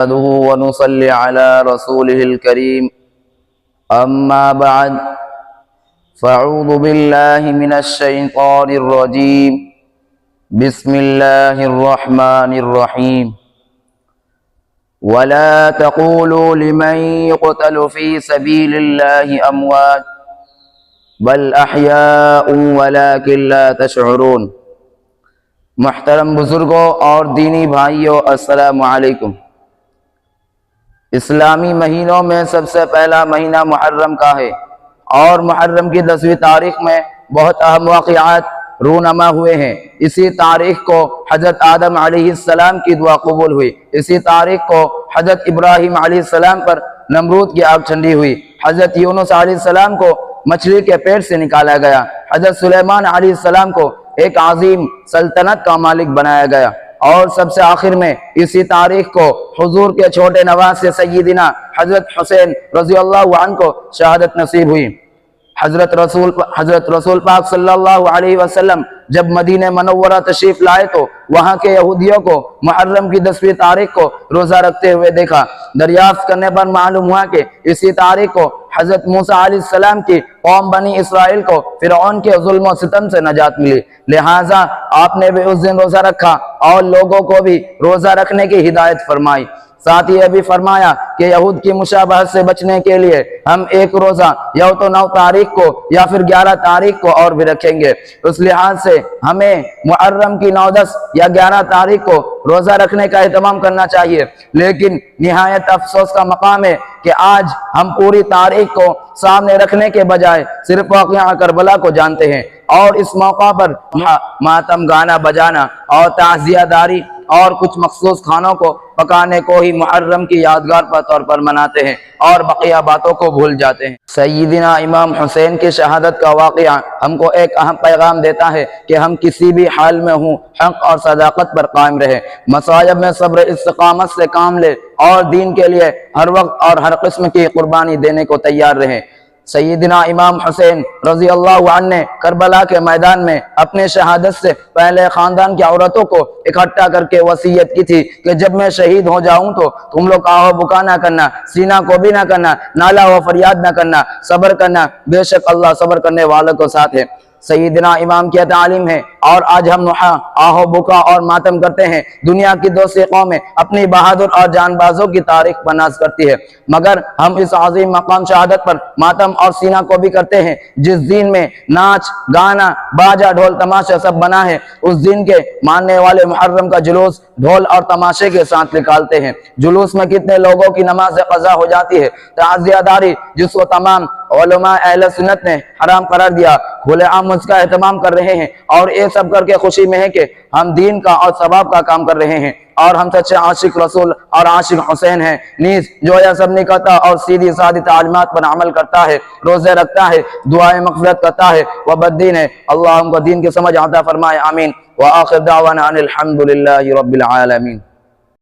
वनुसल्ली अला रसूलिहिल करीम अम्मा बाद फ़अऊज़ु बिल्लाहि मिनश शैतानिर रजीम बिस्मिल्लाहिर रहमानिर रहीम वला तक़ूलू लिमन युक़तलु फ़ी सबीलिल्लाहि अमवात बल अहयाउन वलाकिन ला तशउरून। मुहतरम बुजुर्गों और दीनी भाइयों, अस्सलामु अलैकुम। इस्लामी महीनों में सबसे पहला महीना मुहर्रम का है और मुहर्रम की 10वीं तारीख में बहुत अहम वाक़ियात रूनमा हुए हैं। इसी तारीख को हज़रत आदम अलैहिस्सलाम की दुआ कबूल हुई। इसी तारीख को हज़रत इब्राहीम अलैहिस्सलाम पर नमरूद की आग ठंडी हुई। हज़रत यूनुस अलैहिस्सलाम को मछली के पेट से निकाला गया। हज़रत सुलेमान अलैहिस्सलाम को एक अजीम सल्तनत का मालिक बनाया गया। और सबसे आखिर में इसी तारीख को हुजूर के छोटे नवासे सय्यिदिना हजरत हुसैन रज़ी अल्लाहु अन्हु को शहादत नसीब हुई। हजरत रसूल पाक सल्लल्लाहु अलैहि वसल्लम जब मदीने मनव्वरा तशरीफ लाए तो वहाँ के यहूदियों को मुहर्रम की 10वीं तारीख को रोज़ा रखते हुए देखा। दरियाफ्त करने पर मालूम हुआ कि इसी तारीख को हजरत मूसा अलैहिस्सलाम की कौम बनी इसराइल को फिरौन के जुल्म और सितम से नजात मिली। लिहाजा आपने भी उस दिन रोज़ा रखा और लोगों को भी रोज़ा रखने की हिदायत फरमाई। साथ ही यह भी फरमाया कि यहूद की मुशाबहत से बचने के लिए हम एक रोज़ा या तो 9 तारीख को या फिर 11 तारीख को और भी रखेंगे। उस लिहाज से हमें मुहर्रम की 9, 10 या 11 तारीख को रोज़ा रखने का एहतमाम करना चाहिए। लेकिन निहायत अफसोस का मकाम है कि आज हम पूरी तारीख को सामने रखने के बजाय सिर्फ वाक़िया करबला को जानते हैं और इस मौका पर मातम गाना बजाना और ताज़ियादारी और कुछ मखसूस खानों को पकाने को ही मुहर्रम की यादगार पर तौर पर मनाते हैं और बकिया बातों को भूल जाते हैं। सय्यिदिना इमाम हुसैन की शहादत का वाक़िया हमको एक अहम पैगाम देता है कि हम किसी भी हाल में हों हक़ और सदाकत पर कायम रहे, मसायब में सब्र इस्तिक़ामत से काम ले और दीन के लिए हर वक्त और हर किस्म की कुर्बानी देने को तैयार रहें। सय्यिदिना इमाम हुसैन रज़ी अल्लाहु अन्हु ने करबला के मैदान में अपने शहादत से पहले खानदान की औरतों को इकट्ठा करके वसीयत की थी कि जब मैं शहीद हो जाऊं तो तुम लोग आहो बुका ना करना, सीना को भी ना करना, नाला व फरियाद ना करना, सब्र करना, बेशक अल्लाह सब्र करने वालों को साथ है। सय्यिदिना इमाम की तालीम है और आज हम आहो बुका और मातम करते हैं। दुनिया की दूसरी कौमें अपनी बहादुर और जानबाजों की तारीख पर नाज करती है, मगर हम इस अजीम मकाम शहादत पर मातम और सीना को भी करते हैं। जिस दिन में नाच गाना बाजा ढोल तमाशा सब बना है, उस दिन के मानने वाले मुहर्रम का जुलूस ढोल और तमाशे के साथ निकालते हैं। जुलूस में कितने लोगों की नमाज कज़ा हो जाती है। ताज़ियादारी जिसको तमाम उलमा अहले सुन्नत ने हराम करार दिया, खुलेआम उसका एहतमाम कर रहे हैं और ये सब करके खुशी में है कि हम दीन का और सवाब का काम कर रहे हैं और हम सच्चे आशिक रसूल और आशिक हुसैन हैं। नीज जो यह सब नहीं करता और सीधी सादी तालीमात पर अमल करता है, रोजे रखता है, दुआएं मग़फ़िरत करता है, वह बद्दीन है। अल्लाह हमको दीन की समझ अता फरमाए। आमीन। व आखिर दावाना अनिल हम्दुलिल्लाहि रब्बिल आलमीन।